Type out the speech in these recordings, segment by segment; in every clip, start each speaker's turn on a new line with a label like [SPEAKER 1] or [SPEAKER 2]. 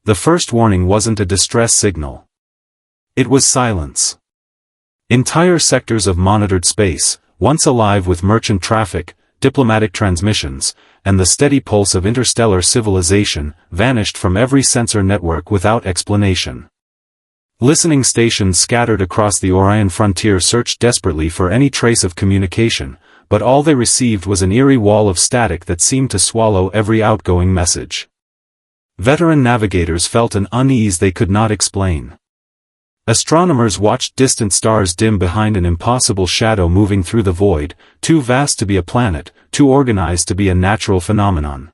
[SPEAKER 1] The first warning wasn't a distress signal. It was silence. Entire sectors of monitored space, once alive with merchant traffic, diplomatic transmissions, and the steady pulse of interstellar civilization, vanished from every sensor network without explanation. Listening stations scattered across the Orion frontier searched desperately for any trace of communication, but all they received was an eerie wall of static that seemed to swallow every outgoing message. Veteran navigators felt an unease they could not explain. Astronomers watched distant stars dim behind an impossible shadow moving through the void, too vast to be a planet, too organized to be a natural phenomenon.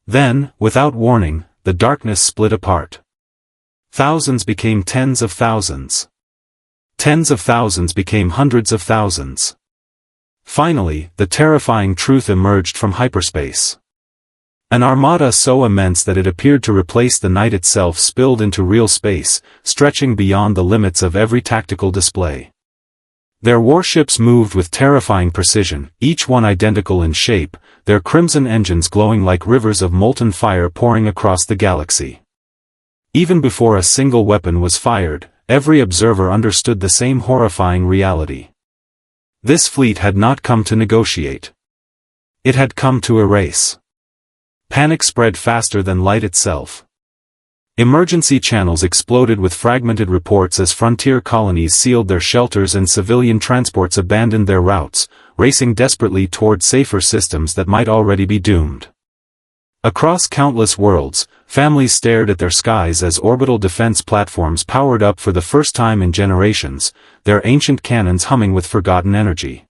[SPEAKER 1] Then, without warning, the darkness split apart. Thousands became tens of thousands. Tens of thousands became hundreds of thousands. Finally, the terrifying truth emerged from hyperspace. An armada so immense that it appeared to replace the night itself spilled into real space, stretching beyond the limits of every tactical display. Their warships moved with terrifying precision, each one identical in shape, their crimson engines glowing like rivers of molten fire pouring across the galaxy. Even before a single weapon was fired, every observer understood the same horrifying reality. This fleet had not come to negotiate. It had come to erase. Panic spread faster than light itself. Emergency channels exploded with fragmented reports as frontier colonies sealed their shelters and civilian transports abandoned their routes, racing desperately toward safer systems that might already be doomed. Across countless worlds, families stared at their skies as orbital defense platforms powered up for the first time in generations, their ancient cannons humming with forgotten energy.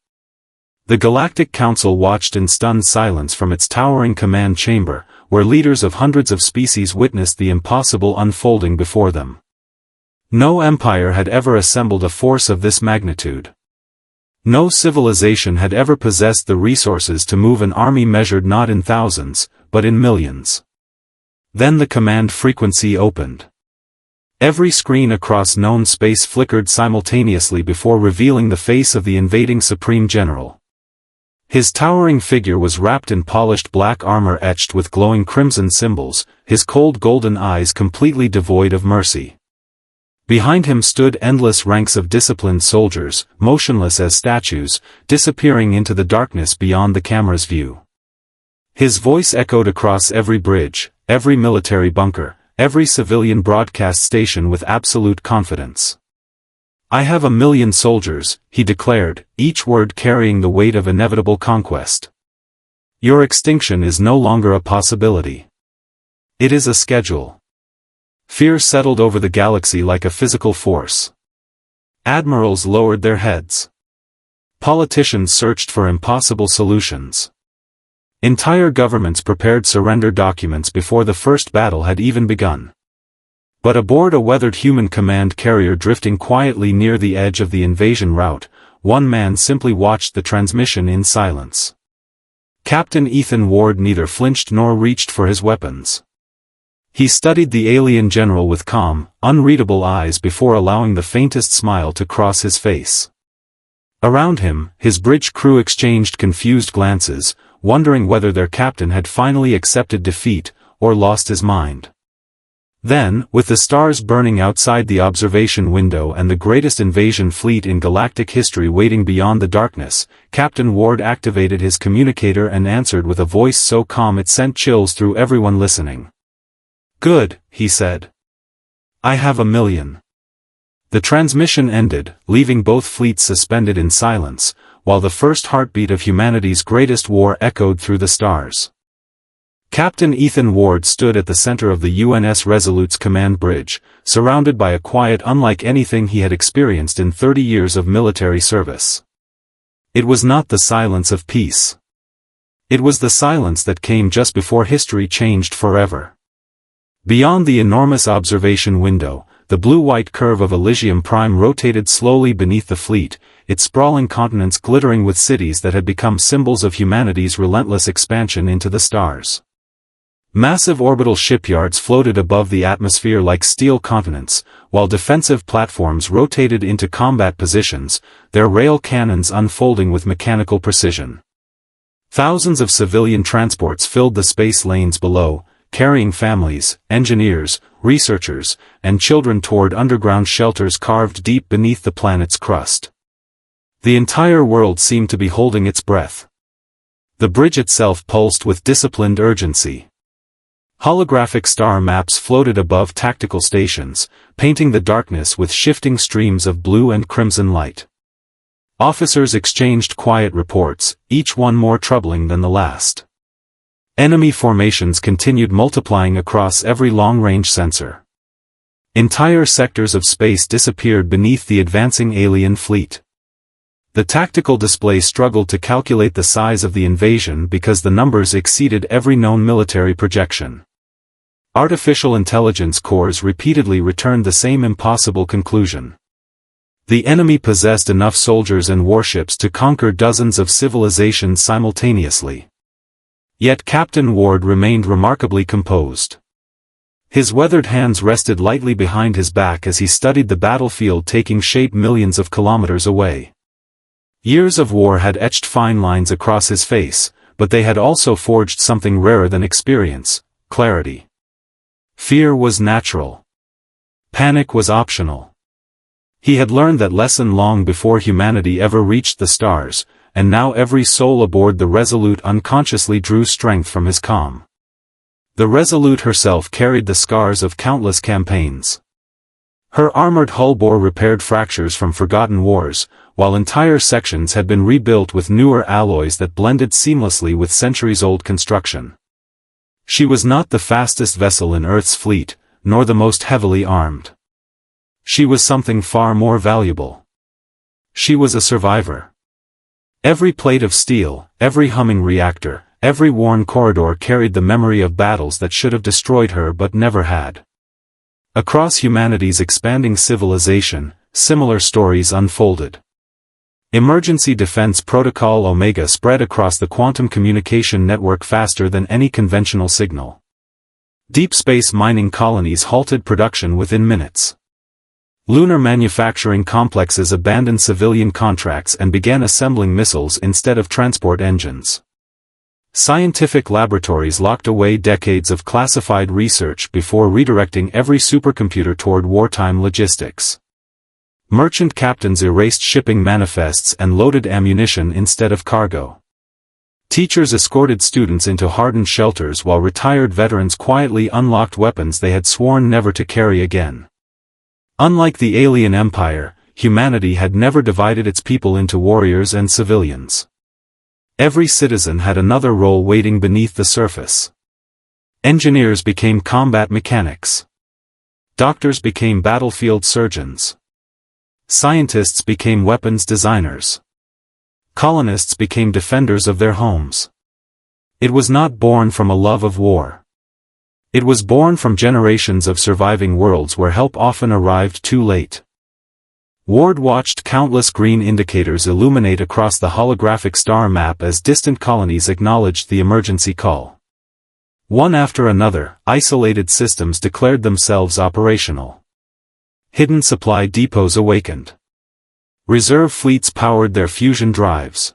[SPEAKER 1] The Galactic Council watched in stunned silence from its towering command chamber, where leaders of hundreds of species witnessed the impossible unfolding before them. No empire had ever assembled a force of this magnitude. No civilization had ever possessed the resources to move an army measured not in thousands, but in millions. Then the command frequency opened. Every screen across known space flickered simultaneously before revealing the face of the invading Supreme General. His towering figure was wrapped in polished black armor etched with glowing crimson symbols, his cold golden eyes completely devoid of mercy. Behind him stood endless ranks of disciplined soldiers, motionless as statues, disappearing into the darkness beyond the camera's view. His voice echoed across every bridge, every military bunker, every civilian broadcast station with absolute confidence. "I have 1,000,000 soldiers," he declared, each word carrying the weight of inevitable conquest. "Your extinction is no longer a possibility. It is a schedule." Fear settled over the galaxy like a physical force. Admirals lowered their heads. Politicians searched for impossible solutions. Entire governments prepared surrender documents before the first battle had even begun. But aboard a weathered human command carrier drifting quietly near the edge of the invasion route, one man simply watched the transmission in silence. Captain Ethan Ward neither flinched nor reached for his weapons. He studied the alien general with calm, unreadable eyes before allowing the faintest smile to cross his face. Around him, his bridge crew exchanged confused glances, wondering whether their captain had finally accepted defeat, or lost his mind. Then, with the stars burning outside the observation window and the greatest invasion fleet in galactic history waiting beyond the darkness, Captain Ward activated his communicator and answered with a voice so calm it sent chills through everyone listening. "Good," he said. "I have 1,000,000. The transmission ended, leaving both fleets suspended in silence, while the first heartbeat of humanity's greatest war echoed through the stars. Captain Ethan Ward stood at the center of the UNS Resolute's command bridge, surrounded by a quiet unlike anything he had experienced in 30 years of military service. It was not the silence of peace. It was the silence that came just before history changed forever. Beyond the enormous observation window, the blue-white curve of Elysium Prime rotated slowly beneath the fleet, its sprawling continents glittering with cities that had become symbols of humanity's relentless expansion into the stars. Massive orbital shipyards floated above the atmosphere like steel continents, while defensive platforms rotated into combat positions, their rail cannons unfolding with mechanical precision. Thousands of civilian transports filled the space lanes below, carrying families, engineers, researchers, and children toward underground shelters carved deep beneath the planet's crust. The entire world seemed to be holding its breath. The bridge itself pulsed with disciplined urgency. Holographic star maps floated above tactical stations, painting the darkness with shifting streams of blue and crimson light. Officers exchanged quiet reports, each one more troubling than the last. Enemy formations continued multiplying across every long-range sensor. Entire sectors of space disappeared beneath the advancing alien fleet. The tactical display struggled to calculate the size of the invasion because the numbers exceeded every known military projection. Artificial intelligence cores repeatedly returned the same impossible conclusion. The enemy possessed enough soldiers and warships to conquer dozens of civilizations simultaneously. Yet Captain Ward remained remarkably composed. His weathered hands rested lightly behind his back as he studied the battlefield taking shape millions of kilometers away. Years of war had etched fine lines across his face, but they had also forged something rarer than experience: clarity. Fear was natural. Panic was optional. He had learned that lesson long before humanity ever reached the stars, and now every soul aboard the Resolute unconsciously drew strength from his calm. The Resolute herself carried the scars of countless campaigns. Her armored hull bore repaired fractures from forgotten wars, while entire sections had been rebuilt with newer alloys that blended seamlessly with centuries-old construction. She was not the fastest vessel in Earth's fleet, nor the most heavily armed. She was something far more valuable. She was a survivor. Every plate of steel, every humming reactor, every worn corridor carried the memory of battles that should have destroyed her but never had. Across humanity's expanding civilization, similar stories unfolded. Emergency Defense Protocol Omega spread across the quantum communication network faster than any conventional signal. Deep space mining colonies halted production within minutes. Lunar manufacturing complexes abandoned civilian contracts and began assembling missiles instead of transport engines. Scientific laboratories locked away decades of classified research before redirecting every supercomputer toward wartime logistics. Merchant captains erased shipping manifests and loaded ammunition instead of cargo. Teachers escorted students into hardened shelters while retired veterans quietly unlocked weapons they had sworn never to carry again. Unlike the alien empire, humanity had never divided its people into warriors and civilians. Every citizen had another role waiting beneath the surface. Engineers became combat mechanics. Doctors became battlefield surgeons. Scientists became weapons designers. Colonists became defenders of their homes. It was not born from a love of war. It was born from generations of surviving worlds where help often arrived too late. Ward watched countless green indicators illuminate across the holographic star map as distant colonies acknowledged the emergency call. One after another, isolated systems declared themselves operational. Hidden supply depots awakened. Reserve fleets powered their fusion drives.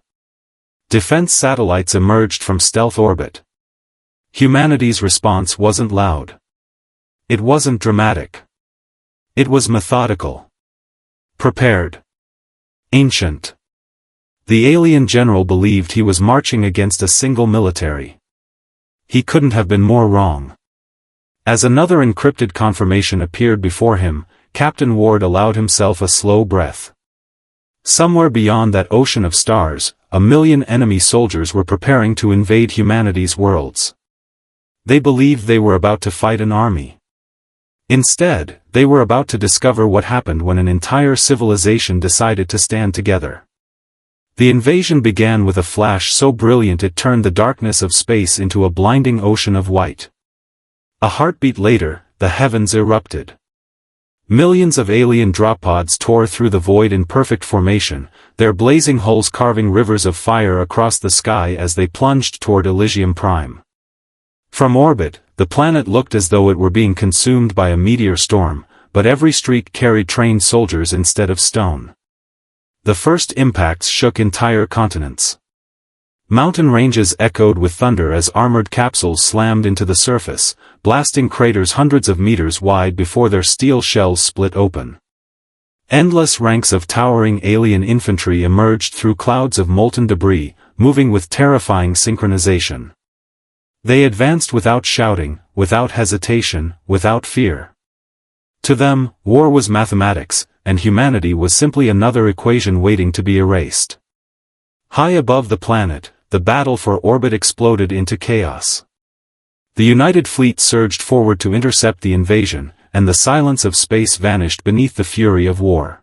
[SPEAKER 1] Defense satellites emerged from stealth orbit. Humanity's response wasn't loud. It wasn't dramatic. It was methodical. Prepared. Ancient. The alien general believed he was marching against a single military. He couldn't have been more wrong. As another encrypted confirmation appeared before him, Captain Ward allowed himself a slow breath. Somewhere beyond that ocean of stars, 1,000,000 enemy soldiers were preparing to invade humanity's worlds. They believed they were about to fight an army. Instead, they were about to discover what happened when an entire civilization decided to stand together. The invasion began with a flash so brilliant it turned the darkness of space into a blinding ocean of white. A heartbeat later, the heavens erupted. Millions of alien drop pods tore through the void in perfect formation, their blazing hulls carving rivers of fire across the sky as they plunged toward Elysium Prime. From orbit, the planet looked as though it were being consumed by a meteor storm, but every streak carried trained soldiers instead of stone. The first impacts shook entire continents. Mountain ranges echoed with thunder as armored capsules slammed into the surface, blasting craters hundreds of meters wide before their steel shells split open. Endless ranks of towering alien infantry emerged through clouds of molten debris, moving with terrifying synchronization. They advanced without shouting, without hesitation, without fear. To them, war was mathematics, and humanity was simply another equation waiting to be erased. High above the planet, the battle for orbit exploded into chaos. The United Fleet surged forward to intercept the invasion, and the silence of space vanished beneath the fury of war.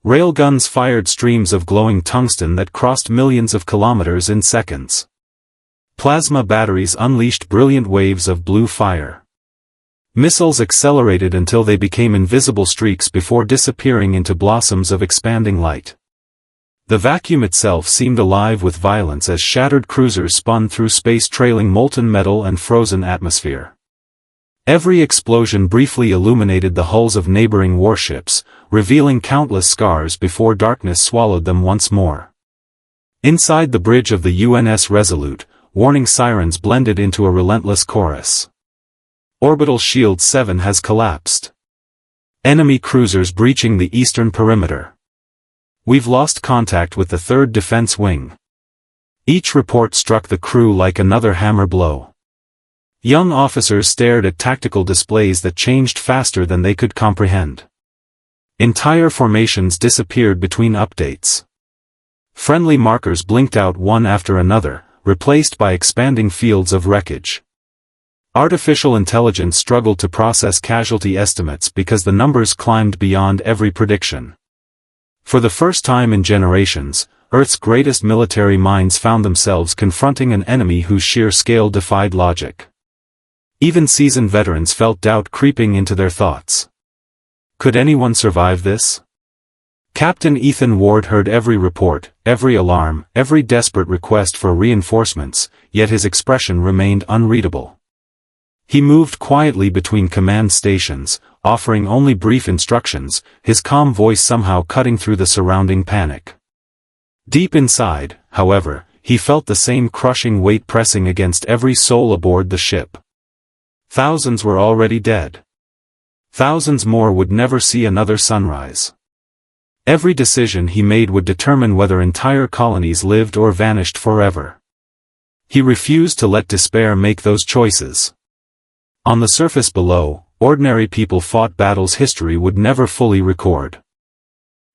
[SPEAKER 1] Railguns fired streams of glowing tungsten that crossed millions of kilometers in seconds. Plasma batteries unleashed brilliant waves of blue fire. Missiles accelerated until they became invisible streaks before disappearing into blossoms of expanding light. The vacuum itself seemed alive with violence as shattered cruisers spun through space trailing molten metal and frozen atmosphere. Every explosion briefly illuminated the hulls of neighboring warships, revealing countless scars before darkness swallowed them once more. Inside the bridge of the UNS Resolute, warning sirens blended into a relentless chorus. Orbital Shield 7 has collapsed. Enemy cruisers breaching the eastern perimeter. We've lost contact with the 3rd Defense Wing. Each report struck the crew like another hammer blow. Young officers stared at tactical displays that changed faster than they could comprehend. Entire formations disappeared between updates. Friendly markers blinked out one after another, replaced by expanding fields of wreckage. Artificial intelligence struggled to process casualty estimates because the numbers climbed beyond every prediction. For the first time in generations, Earth's greatest military minds found themselves confronting an enemy whose sheer scale defied logic. Even seasoned veterans felt doubt creeping into their thoughts. Could anyone survive this? Captain Ethan Ward heard every report, every alarm, every desperate request for reinforcements, yet his expression remained unreadable. He moved quietly between command stations, offering only brief instructions, his calm voice somehow cutting through the surrounding panic. Deep inside, however, he felt the same crushing weight pressing against every soul aboard the ship. Thousands were already dead. Thousands more would never see another sunrise. Every decision he made would determine whether entire colonies lived or vanished forever. He refused to let despair make those choices. On the surface below, ordinary people fought battles history would never fully record.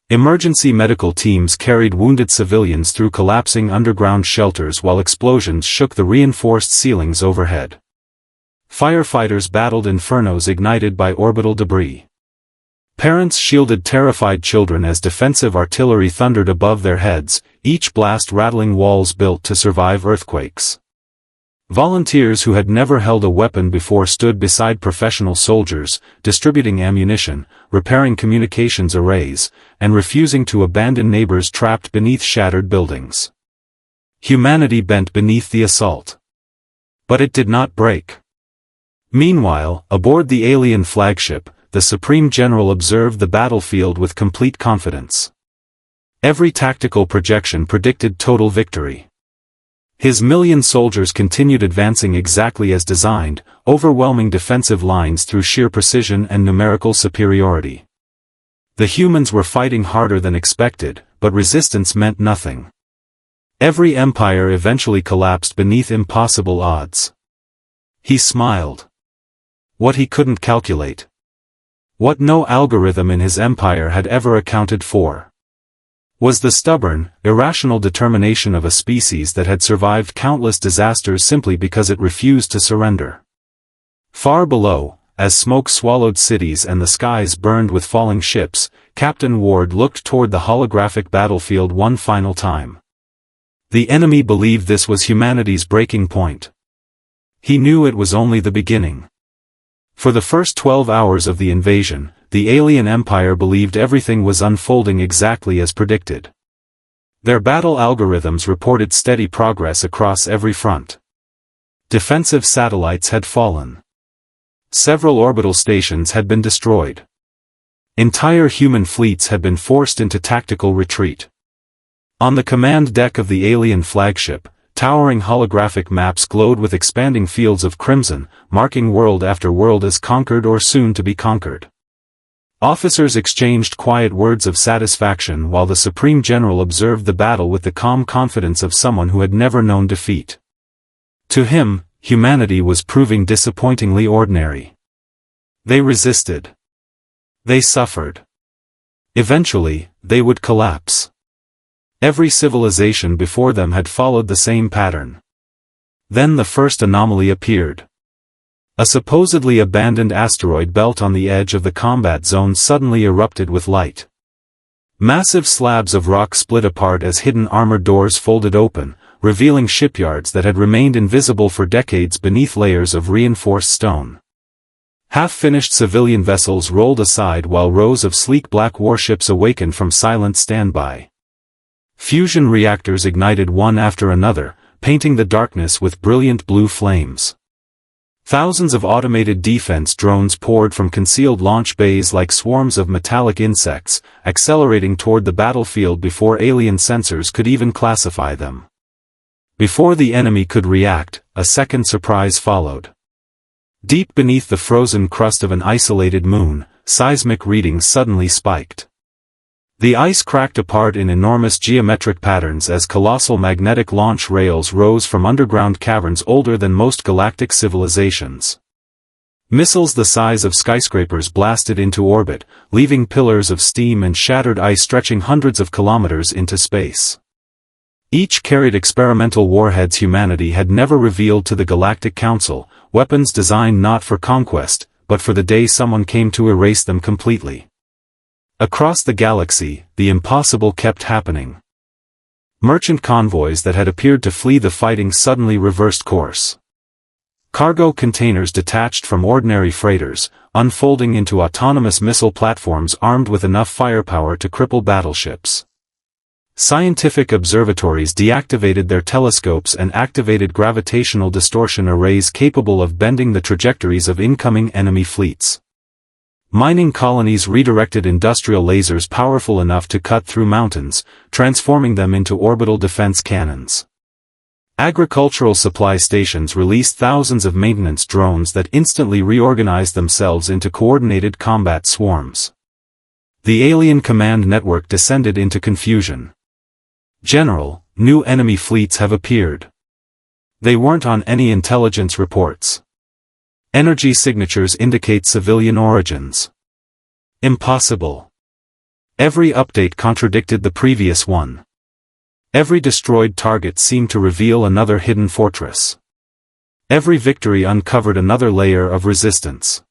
[SPEAKER 1] Emergency medical teams carried wounded civilians through collapsing underground shelters while explosions shook the reinforced ceilings overhead. Firefighters battled infernos ignited by orbital debris. Parents shielded terrified children as defensive artillery thundered above their heads, each blast rattling walls built to survive earthquakes. Volunteers who had never held a weapon before stood beside professional soldiers, distributing ammunition, repairing communications arrays, and refusing to abandon neighbors trapped beneath shattered buildings. Humanity bent beneath the assault. But it did not break. Meanwhile, aboard the alien flagship, the Supreme General observed the battlefield with complete confidence. Every tactical projection predicted total victory. His million soldiers continued advancing exactly as designed, overwhelming defensive lines through sheer precision and numerical superiority. The humans were fighting harder than expected, but resistance meant nothing. Every empire eventually collapsed beneath impossible odds. He smiled. What he couldn't calculate. What no algorithm in his empire had ever accounted for. Was the stubborn, irrational determination of a species that had survived countless disasters simply because it refused to surrender. Far below, as smoke swallowed cities and the skies burned with falling ships, Captain Ward looked toward the holographic battlefield one final time. The enemy believed this was humanity's breaking point. He knew it was only the beginning. For the first 12 hours of the invasion, the alien empire believed everything was unfolding exactly as predicted. Their battle algorithms reported steady progress across every front. Defensive satellites had fallen. Several orbital stations had been destroyed. Entire human fleets had been forced into tactical retreat. On the command deck of the alien flagship, towering holographic maps glowed with expanding fields of crimson, marking world after world as conquered or soon to be conquered. Officers exchanged quiet words of satisfaction while the Supreme General observed the battle with the calm confidence of someone who had never known defeat. To him, humanity was proving disappointingly ordinary. They resisted. They suffered. Eventually, they would collapse. Every civilization before them had followed the same pattern. Then the first anomaly appeared. A supposedly abandoned asteroid belt on the edge of the combat zone suddenly erupted with light. Massive slabs of rock split apart as hidden armored doors folded open, revealing shipyards that had remained invisible for decades beneath layers of reinforced stone. Half-finished civilian vessels rolled aside while rows of sleek black warships awakened from silent standby. Fusion reactors ignited one after another, painting the darkness with brilliant blue flames. Thousands of automated defense drones poured from concealed launch bays like swarms of metallic insects, accelerating toward the battlefield before alien sensors could even classify them. Before the enemy could react, a second surprise followed. Deep beneath the frozen crust of an isolated moon, seismic readings suddenly spiked. The ice cracked apart in enormous geometric patterns as colossal magnetic launch rails rose from underground caverns older than most galactic civilizations. Missiles the size of skyscrapers blasted into orbit, leaving pillars of steam and shattered ice stretching hundreds of kilometers into space. Each carried experimental warheads humanity had never revealed to the Galactic Council, weapons designed not for conquest, but for the day someone came to erase them completely. Across the galaxy, the impossible kept happening. Merchant convoys that had appeared to flee the fighting suddenly reversed course. Cargo containers detached from ordinary freighters, unfolding into autonomous missile platforms armed with enough firepower to cripple battleships. Scientific observatories deactivated their telescopes and activated gravitational distortion arrays capable of bending the trajectories of incoming enemy fleets. Mining colonies redirected industrial lasers powerful enough to cut through mountains, transforming them into orbital defense cannons. Agricultural supply stations released thousands of maintenance drones that instantly reorganized themselves into coordinated combat swarms. The alien command network descended into confusion. General, new enemy fleets have appeared. They weren't on any intelligence reports. Energy signatures indicate civilian origins. Impossible. Every update contradicted the previous one. Every destroyed target seemed to reveal another hidden fortress. Every victory uncovered another layer of resistance.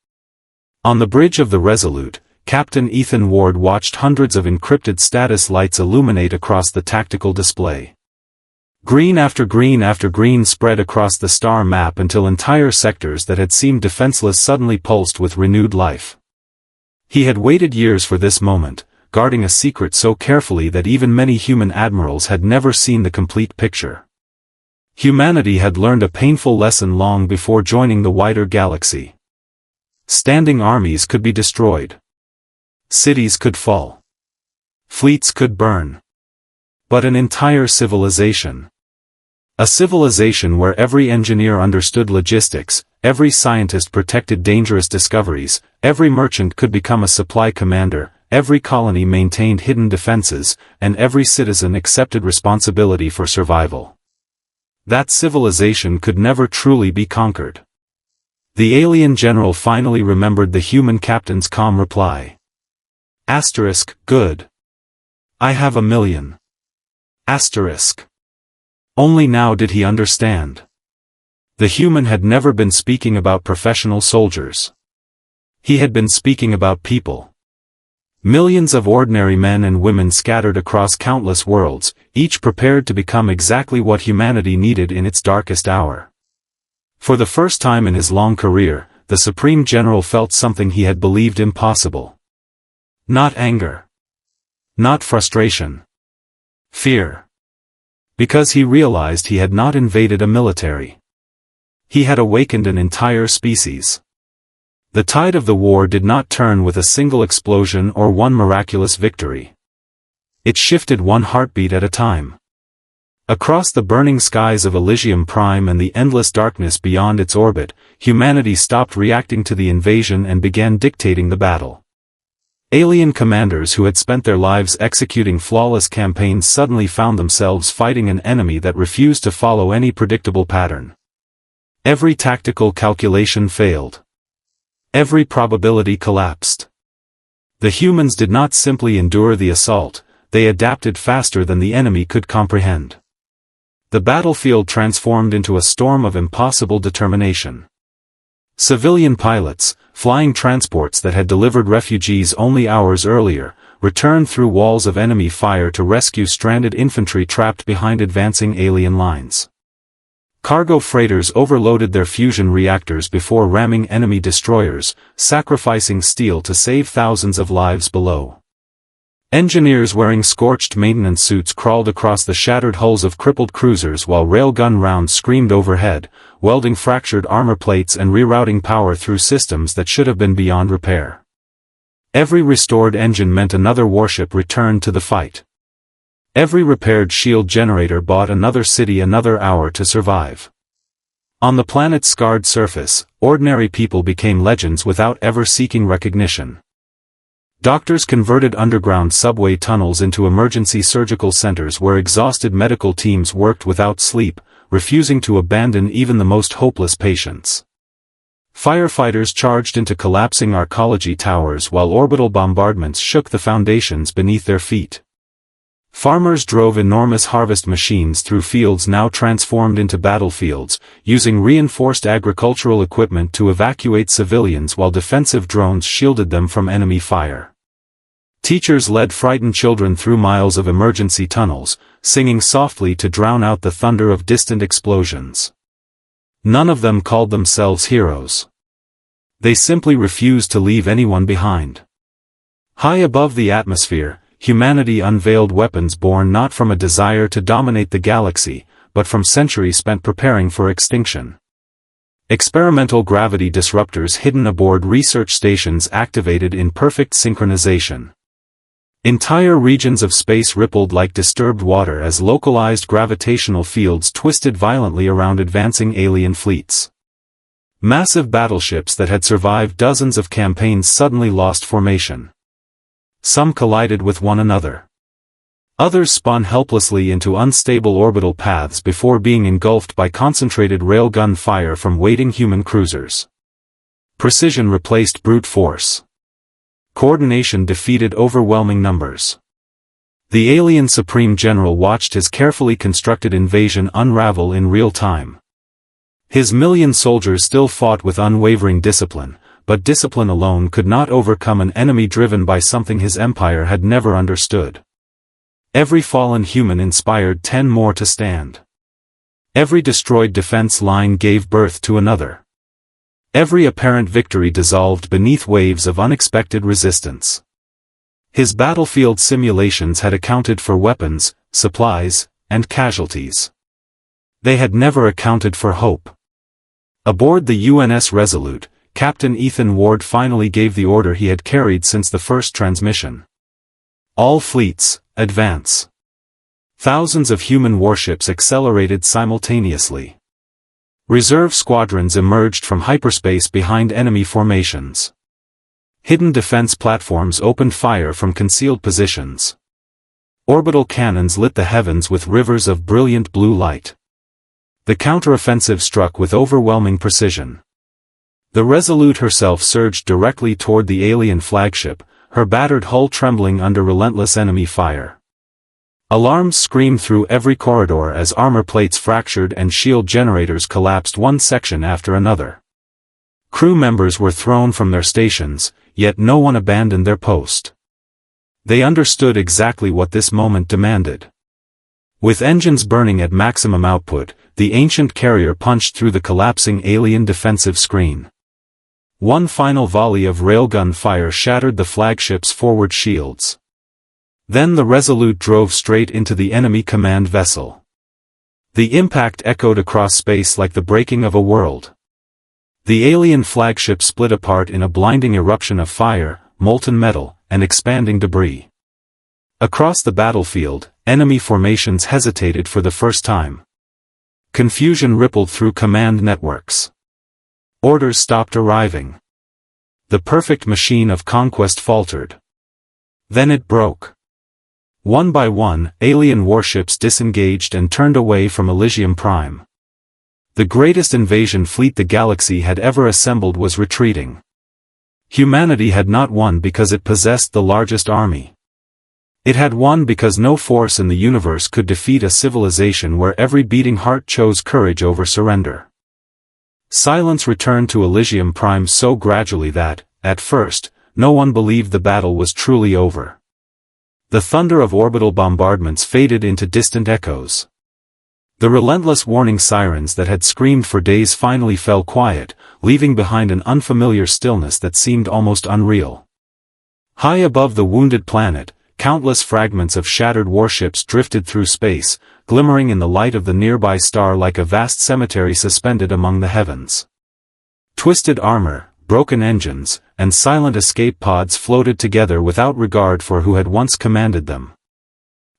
[SPEAKER 1] On the bridge of the Resolute, Captain Ethan Ward watched hundreds of encrypted status lights illuminate across the tactical display. Green after green after green spread across the star map until entire sectors that had seemed defenseless suddenly pulsed with renewed life. He had waited years for this moment, guarding a secret so carefully that even many human admirals had never seen the complete picture. Humanity had learned a painful lesson long before joining the wider galaxy. Standing armies could be destroyed. Cities could fall. Fleets could burn. But an entire civilization. A civilization where every engineer understood logistics, every scientist protected dangerous discoveries, every merchant could become a supply commander, every colony maintained hidden defenses, and every citizen accepted responsibility for survival. That civilization could never truly be conquered. The alien general finally remembered the human captain's calm reply. Good. I have 1,000,000. Only now did he understand. The human had never been speaking about professional soldiers. He had been speaking about people. Millions of ordinary men and women scattered across countless worlds, each prepared to become exactly what humanity needed in its darkest hour. For the first time in his long career, the Supreme General felt something he had believed impossible. Not anger. Not frustration. Fear. Because he realized he had not invaded a military. He had awakened an entire species. The tide of the war did not turn with a single explosion or one miraculous victory. It shifted one heartbeat at a time. Across the burning skies of Elysium Prime and the endless darkness beyond its orbit, humanity stopped reacting to the invasion and began dictating the battle. Alien commanders who had spent their lives executing flawless campaigns suddenly found themselves fighting an enemy that refused to follow any predictable pattern. Every tactical calculation failed. Every probability collapsed. The humans did not simply endure the assault, they adapted faster than the enemy could comprehend. The battlefield transformed into a storm of impossible determination. Civilian pilots, flying transports that had delivered refugees only hours earlier, returned through walls of enemy fire to rescue stranded infantry trapped behind advancing alien lines. Cargo freighters overloaded their fusion reactors before ramming enemy destroyers, sacrificing steel to save thousands of lives below. Engineers wearing scorched maintenance suits crawled across the shattered hulls of crippled cruisers while railgun rounds screamed overhead, welding fractured armor plates and rerouting power through systems that should have been beyond repair. Every restored engine meant another warship returned to the fight. Every repaired shield generator bought another city another hour to survive. On the planet's scarred surface, ordinary people became legends without ever seeking recognition. Doctors converted underground subway tunnels into emergency surgical centers where exhausted medical teams worked without sleep, refusing to abandon even the most hopeless patients. Firefighters charged into collapsing arcology towers while orbital bombardments shook the foundations beneath their feet. Farmers drove enormous harvest machines through fields now transformed into battlefields, using reinforced agricultural equipment to evacuate civilians while defensive drones shielded them from enemy fire. Teachers led frightened children through miles of emergency tunnels, singing softly to drown out the thunder of distant explosions. None of them called themselves heroes. They simply refused to leave anyone behind. High above the atmosphere, humanity unveiled weapons born not from a desire to dominate the galaxy, but from centuries spent preparing for extinction. Experimental gravity disruptors hidden aboard research stations activated in perfect synchronization. Entire regions of space rippled like disturbed water as localized gravitational fields twisted violently around advancing alien fleets. Massive battleships that had survived dozens of campaigns suddenly lost formation. Some collided with one another. Others spun helplessly into unstable orbital paths before being engulfed by concentrated railgun fire from waiting human cruisers. Precision replaced brute force. Coordination defeated overwhelming numbers. The alien Supreme General watched his carefully constructed invasion unravel in real time. His million soldiers still fought with unwavering discipline, but discipline alone could not overcome an enemy driven by something his empire had never understood. Every fallen human inspired 10 more to stand. Every destroyed defense line gave birth to another. Every apparent victory dissolved beneath waves of unexpected resistance. His battlefield simulations had accounted for weapons, supplies, and casualties. They had never accounted for hope. Aboard the UNS Resolute, Captain Ethan Ward finally gave the order he had carried since the first transmission. All fleets, advance. Thousands of human warships accelerated simultaneously. Reserve squadrons emerged from hyperspace behind enemy formations. Hidden defense platforms opened fire from concealed positions. Orbital cannons lit the heavens with rivers of brilliant blue light. The counteroffensive struck with overwhelming precision. The Resolute herself surged directly toward the alien flagship, her battered hull trembling under relentless enemy fire. Alarms screamed through every corridor as armor plates fractured and shield generators collapsed one section after another. Crew members were thrown from their stations, yet no one abandoned their post. They understood exactly what this moment demanded. With engines burning at maximum output, the ancient carrier punched through the collapsing alien defensive screen. One final volley of railgun fire shattered the flagship's forward shields. Then the Resolute drove straight into the enemy command vessel. The impact echoed across space like the breaking of a world. The alien flagship split apart in a blinding eruption of fire, molten metal, and expanding debris. Across the battlefield, enemy formations hesitated for the first time. Confusion rippled through command networks. Orders stopped arriving. The perfect machine of conquest faltered. Then it broke. One by one, alien warships disengaged and turned away from Elysium Prime. The greatest invasion fleet the galaxy had ever assembled was retreating. Humanity had not won because it possessed the largest army. It had won because no force in the universe could defeat a civilization where every beating heart chose courage over surrender. Silence returned to Elysium Prime so gradually that, at first, no one believed the battle was truly over. The thunder of orbital bombardments faded into distant echoes. The relentless warning sirens that had screamed for days finally fell quiet, leaving behind an unfamiliar stillness that seemed almost unreal. High above the wounded planet, countless fragments of shattered warships drifted through space, glimmering in the light of the nearby star like a vast cemetery suspended among the heavens. Twisted armor, broken engines, and silent escape pods floated together without regard for who had once commanded them.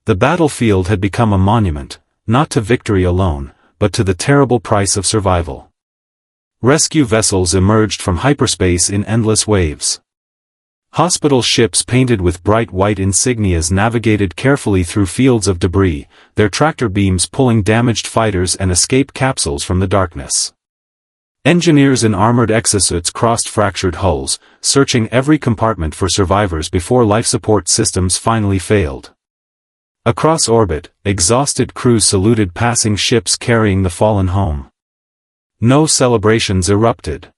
[SPEAKER 1] The battlefield had become a monument, not to victory alone, but to the terrible price of survival. Rescue vessels emerged from hyperspace in endless waves. Hospital ships painted with bright white insignias navigated carefully through fields of debris, their tractor beams pulling damaged fighters and escape capsules from the darkness. Engineers in armored exosuits crossed fractured hulls, searching every compartment for survivors before life support systems finally failed. Across orbit, exhausted crews saluted passing ships carrying the fallen home. No celebrations erupted.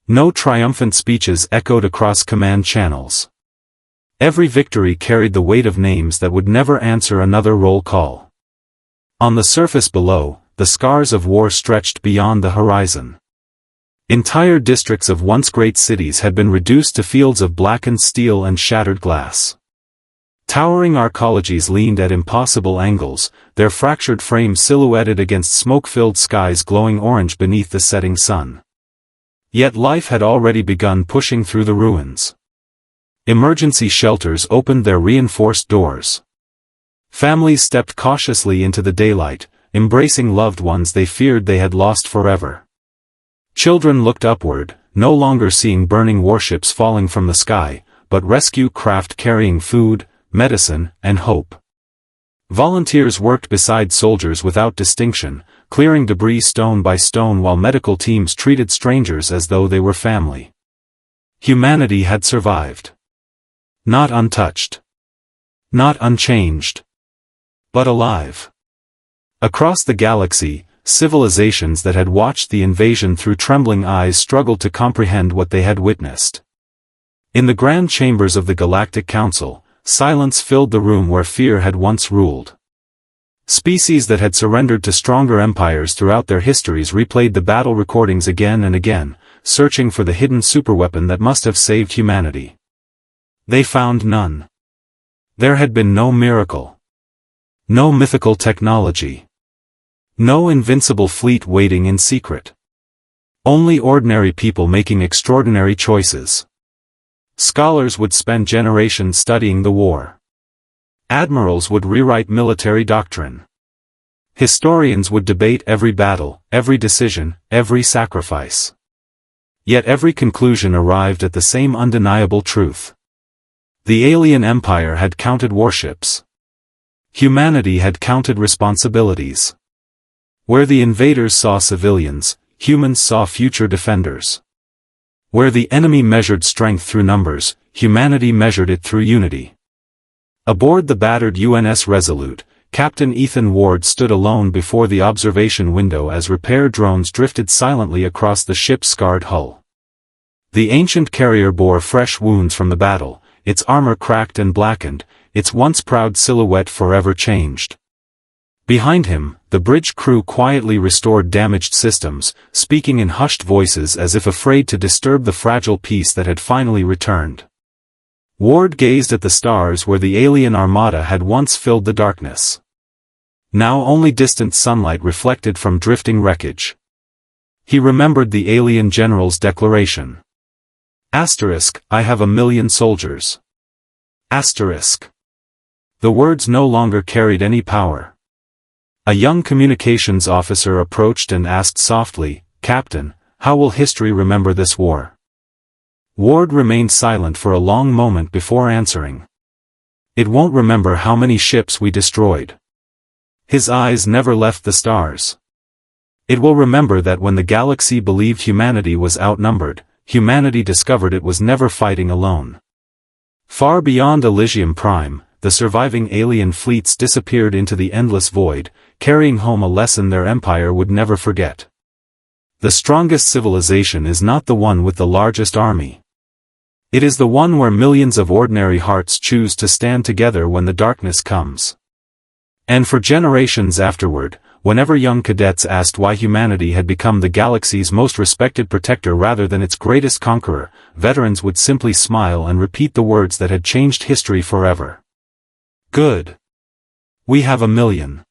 [SPEAKER 1] No triumphant speeches echoed across command channels. Every victory carried the weight of names that would never answer another roll call. On the surface below, the scars of war stretched beyond the horizon. Entire districts of once great cities had been reduced to fields of blackened steel and shattered glass. Towering arcologies leaned at impossible angles, their fractured frames silhouetted against smoke-filled skies glowing orange beneath the setting sun. Yet life had already begun pushing through the ruins. Emergency shelters opened their reinforced doors. Families stepped cautiously into the daylight, embracing loved ones they feared they had lost forever. Children looked upward, no longer seeing burning warships falling from the sky, but rescue craft carrying food, medicine, and hope. Volunteers worked beside soldiers without distinction, clearing debris stone by stone while medical teams treated strangers as though they were family. Humanity had survived. Not untouched. Not unchanged. But alive. Across the galaxy, civilizations that had watched the invasion through trembling eyes struggled to comprehend what they had witnessed. In the grand chambers of the Galactic Council, silence filled the room where fear had once ruled. Species that had surrendered to stronger empires throughout their histories replayed the battle recordings again and again, searching for the hidden superweapon that must have saved humanity. They found none. There had been no miracle. No mythical technology. No invincible fleet waiting in secret. Only ordinary people making extraordinary choices. Scholars would spend generations studying the war. Admirals would rewrite military doctrine. Historians would debate every battle, every decision, every sacrifice. Yet every conclusion arrived at the same undeniable truth. The alien empire had counted warships. Humanity had counted responsibilities. Where the invaders saw civilians, humans saw future defenders. Where the enemy measured strength through numbers, humanity measured it through unity. Aboard the battered UNS Resolute, Captain Ethan Ward stood alone before the observation window as repair drones drifted silently across the ship's scarred hull. The ancient carrier bore fresh wounds from the battle, its armor cracked and blackened, its once proud silhouette forever changed. Behind him, the bridge crew quietly restored damaged systems, speaking in hushed voices as if afraid to disturb the fragile peace that had finally returned. Ward gazed at the stars where the alien armada had once filled the darkness. Now only distant sunlight reflected from drifting wreckage. He remembered the alien general's declaration. **I have 1,000,000 soldiers. **. The words no longer carried any power. A young communications officer approached and asked softly, "Captain, how will history remember this war?" Ward remained silent for a long moment before answering. "It won't remember how many ships we destroyed." His eyes never left the stars. "It will remember that when the galaxy believed humanity was outnumbered, humanity discovered it was never fighting alone." Far beyond Elysium Prime, the surviving alien fleets disappeared into the endless void, carrying home a lesson their empire would never forget. The strongest civilization is not the one with the largest army. It is the one where millions of ordinary hearts choose to stand together when the darkness comes. And for generations afterward, whenever young cadets asked why humanity had become the galaxy's most respected protector rather than its greatest conqueror, veterans would simply smile and repeat the words that had changed history forever. "Good. We have 1 million.